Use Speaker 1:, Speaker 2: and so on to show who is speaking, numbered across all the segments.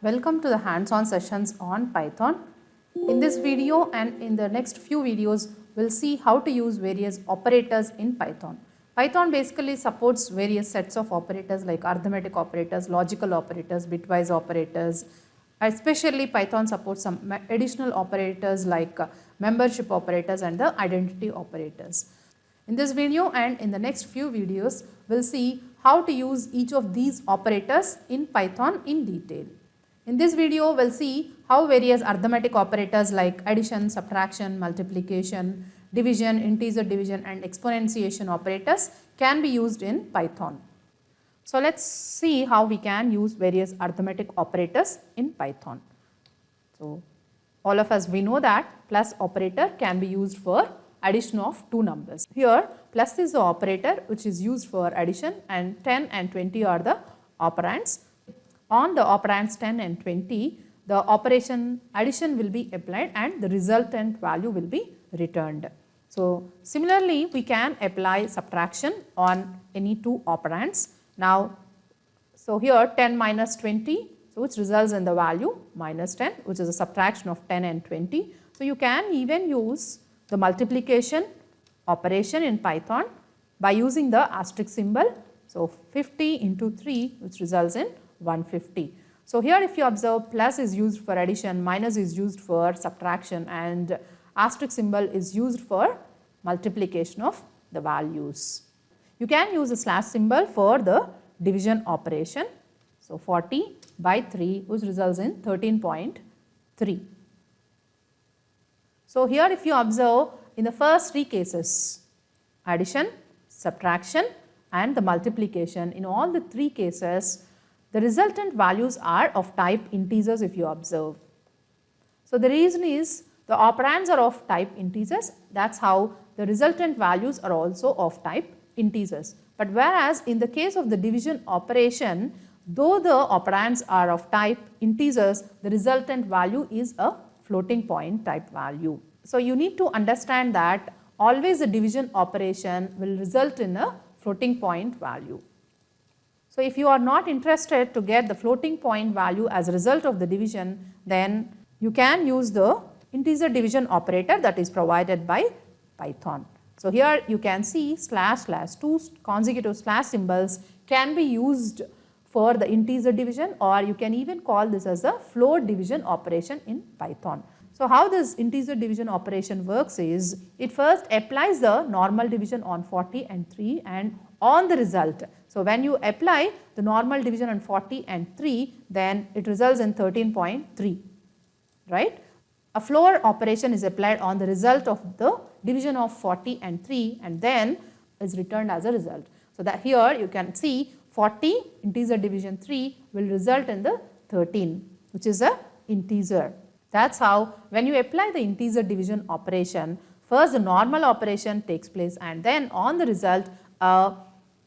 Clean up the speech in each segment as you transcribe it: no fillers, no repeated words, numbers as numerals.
Speaker 1: Welcome to the hands-on sessions on Python. In this video and in the next few videos, we'll see how to use various operators in Python. Python basically supports various sets of operators like arithmetic operators, logical operators, bitwise operators. Especially Python supports some additional operators like membership operators and the identity operators. In this video and in the next few videos, we'll see how to use each of these operators in Python in detail. In this video, we'll see how various arithmetic operators like addition, subtraction, multiplication, division, integer division and exponentiation operators can be used in Python. So let's see how we can use various arithmetic operators in Python. So all of us, we know that plus operator can be used for addition of two numbers. Here plus is the operator which is used for addition and 10 and 20 are the operands. On the operands 10 and 20, the operation addition will be applied and the resultant value will be returned. So similarly, we can apply subtraction on any two operands. Now, so here 10 minus 20, so which results in the value minus 10, which is a subtraction of 10 and 20. So you can even use the multiplication operation in Python by using the asterisk symbol. So 50 into 3, which results in 150. So here if you observe, plus is used for addition, minus is used for subtraction and asterisk symbol is used for multiplication of the values. You can use a slash symbol for the division operation. So 40 by 3 which results in 13.3. So here if you observe, in the first three cases, addition, subtraction and the multiplication, in all the three cases, the resultant values are of type integers if you observe. So the reason is the operands are of type integers, that's how the resultant values are also of type integers. But whereas in the case of the division operation, though the operands are of type integers, the resultant value is a floating point type value. So you need to understand that always the division operation will result in a floating point value. So if you are not interested to get the floating point value as a result of the division, then you can use the integer division operator that is provided by Python. So here you can see slash slash, two consecutive slash symbols can be used for the integer division, or you can even call this as a float division operation in Python. So how this integer division operation works is, it first applies the normal division on 40 and 3 and on the result. So when you apply the normal division on 40 and 3, then it results in 13.3, right? A floor operation is applied on the result of the division of 40 and 3 and then is returned as a result. So that here you can see 40 integer division 3 will result in the 13, which is a integer. That's how when you apply the integer division operation, first the normal operation takes place and then on the result a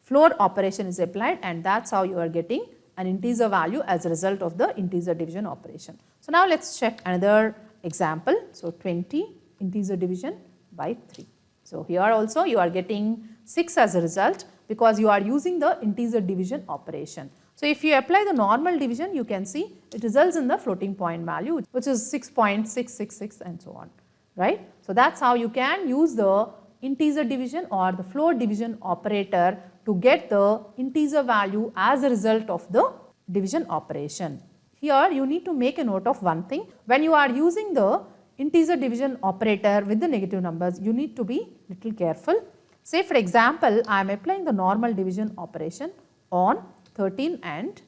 Speaker 1: floor operation is applied, and that's how you are getting an integer value as a result of the integer division operation. So now let's check another example. So 20 integer division by 3. So here also you are getting 6 as a result because you are using the integer division operation. So if you apply the normal division, you can see it results in the floating point value, which is 6.666 and so on, right? So that's how you can use the integer division or the float division operator to get the integer value as a result of the division operation. Here you need to make a note of one thing. When you are using the integer division operator with the negative numbers, you need to be little careful. Say for example, I am applying the normal division operation on 13 and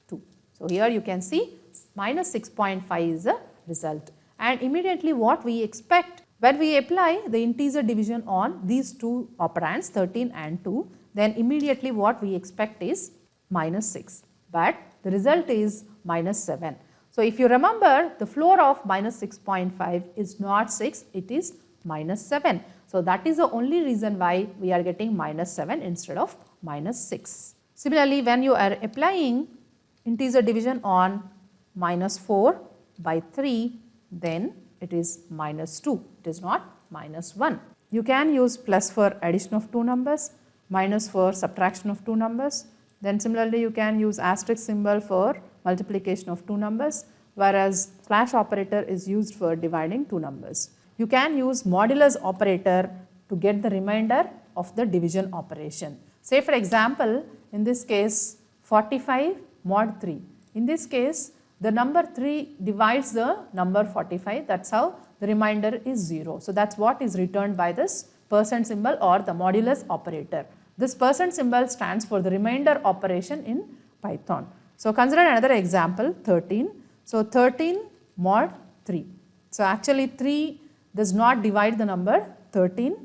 Speaker 1: 2. So here you can see minus 6.5 is the result, and immediately what we expect when we apply the integer division on these two operands 13 and 2, then immediately what we expect is minus 6, but the result is minus 7. So if you remember, the floor of minus 6.5 is not 6, it is minus 7. So that is the only reason why we are getting minus 7 instead of minus 6. Similarly, when you are applying integer division on minus 4 by 3, then it is minus 2, it is not minus 1. You can use plus for addition of two numbers, minus for subtraction of two numbers. Then similarly you can use asterisk symbol for multiplication of two numbers, whereas slash operator is used for dividing two numbers. You can use modulus operator to get the remainder of the division operation. Say for example, in this case 45 mod 3. In this case, the number 3 divides the number 45, that's how the remainder is 0. So that's what is returned by this percent symbol or the modulus operator. This percent symbol stands for the remainder operation in Python. So consider another example, 13. So 13 mod 3. So actually 3 does not divide the number 13.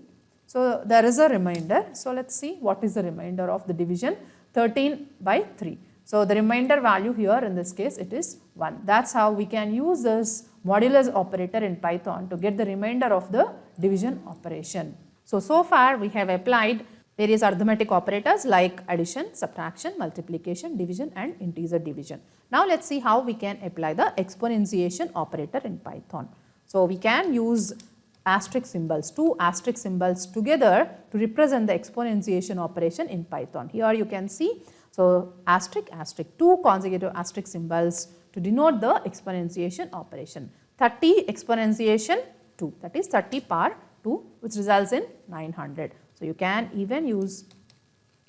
Speaker 1: So there is a remainder. So let's see what is the remainder of the division, 13 by 3. So the remainder value here in this case it is 1. That's how we can use this modulus operator in Python to get the remainder of the division operation. So far we have applied various arithmetic operators like addition, subtraction, multiplication, division and integer division. Now let's see how we can apply the exponentiation operator in Python. So we can use asterisk symbols, two asterisk symbols together to represent the exponentiation operation in Python. Here you can see, so asterisk, asterisk, two consecutive asterisk symbols to denote the exponentiation operation. 30 exponentiation 2, that is 30 power 2, which results in 900. So you can even use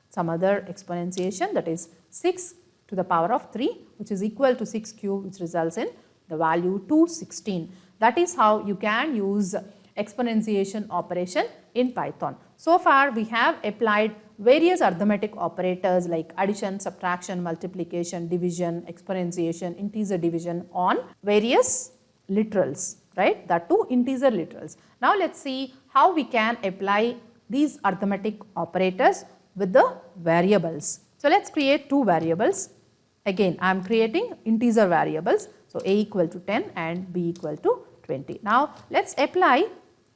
Speaker 1: some other exponentiation, that is 6 to the power of 3, which is equal to 6 cube, which results in the value 216. That is how you can use exponentiation operation in Python. So far we have applied various arithmetic operators like addition, subtraction, multiplication, division, exponentiation, integer division on various literals, right? That two integer literals. Now let's see how we can apply these arithmetic operators with the variables. So let's create two variables. Again, I am creating integer variables. So a equal to 10 and b equal to 20. Now let's apply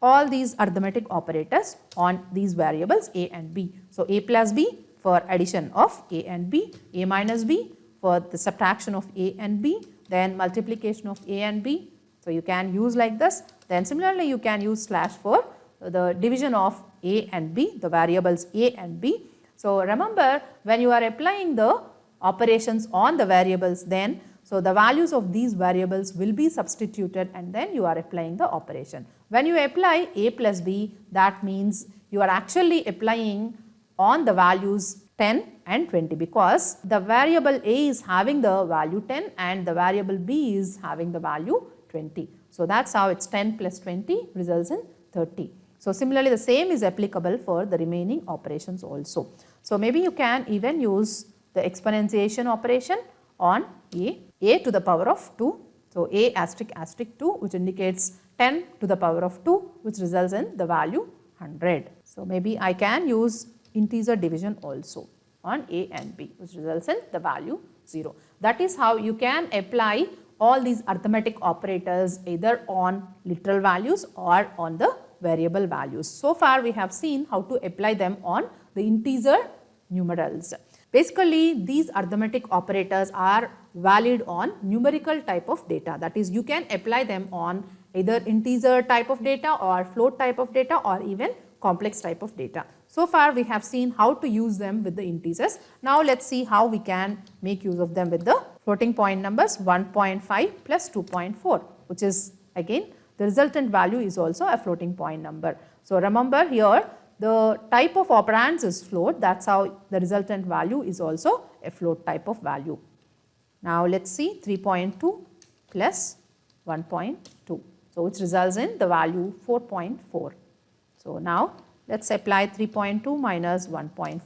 Speaker 1: all these arithmetic operators on these variables a and b. So a plus b for addition of a and b, a minus b for the subtraction of a and b, then multiplication of a and b. So you can use like this. Then similarly you can use slash for the division of a and b, the variables a and b. So remember, when you are applying the operations on the variables, then so the values of these variables will be substituted and then you are applying the operation. When you apply a plus b, that means you are actually applying on the values 10 and 20, because the variable a is having the value 10 and the variable b is having the value 20. So that's how it's 10 plus 20 results in 30. So similarly the same is applicable for the remaining operations also. So maybe you can even use the exponentiation operation on a to the power of 2. So a asterisk asterisk 2, which indicates 10 to the power of 2, which results in the value 100. So maybe I can use integer division also on a and b, which results in the value 0. That is how you can apply all these arithmetic operators either on literal values or on the variable values. So far we have seen how to apply them on the integer numerals. Basically, these arithmetic operators are valid on numerical type of data. That is, you can apply them on either integer type of data or float type of data or even complex type of data. So far we have seen how to use them with the integers. Now let's see how we can make use of them with the floating point numbers 1.5 plus 2.4, which is again the resultant value is also a floating point number. So remember here the type of operands is float, that's how the resultant value is also a float type of value. Now let's see 3.2 plus 1.2, so which results in the value 4.4. So now let's apply 3.2 minus 1.4.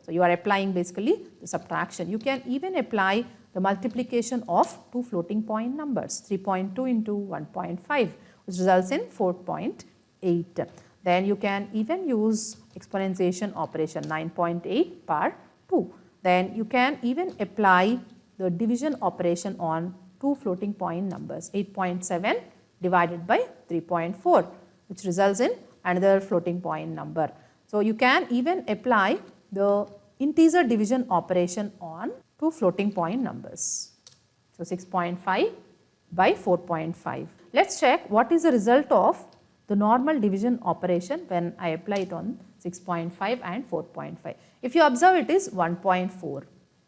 Speaker 1: So you are applying basically the subtraction. You can even apply the multiplication of two floating point numbers, 3.2 into 1.5, which results in 4.8. Then you can even use exponentiation operation 9.8 power 2. Then you can even apply the division operation on two floating point numbers, 8.7 divided by 3.4, which results in another floating point number. So you can even apply the integer division operation on two floating point numbers. So 6.5 by 4.5. Let's check what is the result of the normal division operation when I apply it on 6.5 and 4.5. If you observe, it is 1.4,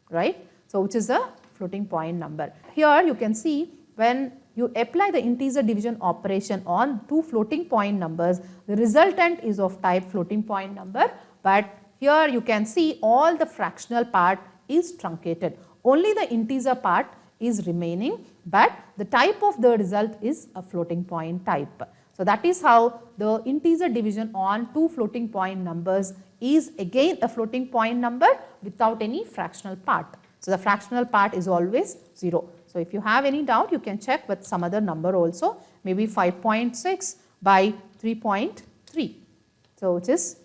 Speaker 1: right? So which is a floating point number. Here you can see when you apply the integer division operation on two floating point numbers, the resultant is of type floating point number, but here you can see all the fractional part is truncated. Only the integer part is remaining, but the type of the result is a floating point type. So that is how the integer division on two floating point numbers is again a floating point number without any fractional part. So the fractional part is always 0. So if you have any doubt, you can check with some other number also, maybe 5.6 by 3.3. So which is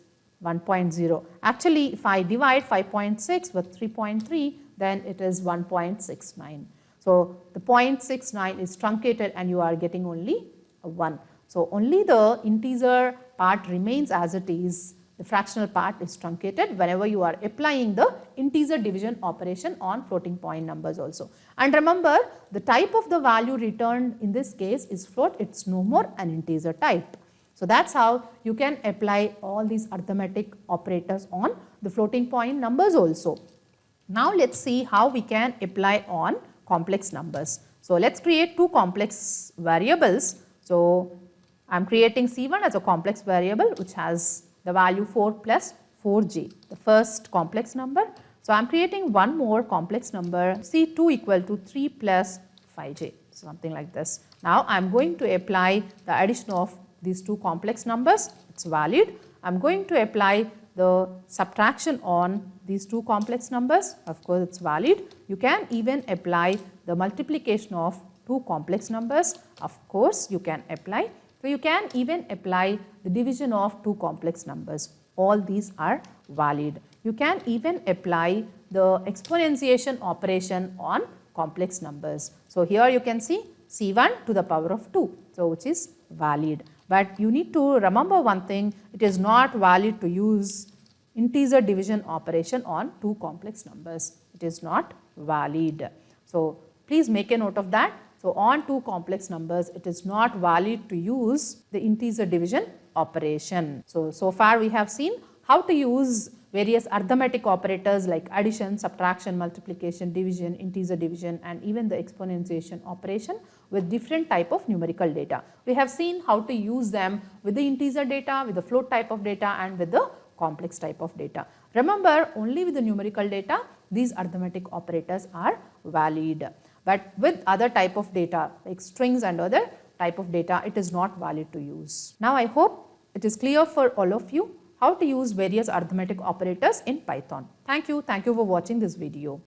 Speaker 1: 1.0. Actually, if I divide 5.6 with 3.3, then it is 1.69. So the 0.69 is truncated and you are getting only a 1. So only the integer part remains as it is. The fractional part is truncated whenever you are applying the integer division operation on floating point numbers also. And remember, the type of the value returned in this case is float, it is no more an integer type. So that is how you can apply all these arithmetic operators on the floating point numbers also. Now let us see how we can apply on complex numbers. So let us create two complex variables. So I am creating C1 as a complex variable which has the value 4 plus 4j, the first complex number. So I am creating one more complex number C2 equal to 3 plus 5j, something like this. Now I am going to apply the addition of these two complex numbers, it is valid. I am going to apply the subtraction on these two complex numbers, of course it is valid. You can even apply the multiplication of two complex numbers, of course you can apply. So you can even apply the division of two complex numbers, all these are valid. You can even apply the exponentiation operation on complex numbers. So here you can see C1 to the power of 2, so which is valid. But you need to remember one thing, it is not valid to use integer division operation on two complex numbers. It is not valid. So please make a note of that. So on two complex numbers, it is not valid to use the integer division operation. So far we have seen how to use various arithmetic operators like addition, subtraction, multiplication, division, integer division and even the exponentiation operation with different type of numerical data. We have seen how to use them with the integer data, with the float type of data and with the complex type of data. Remember, only with the numerical data these arithmetic operators are valid. But with other type of data like strings and other type of data, it is not valid to use. Now I hope it is clear for all of you how to use various arithmetic operators in Python. Thank you for watching this video.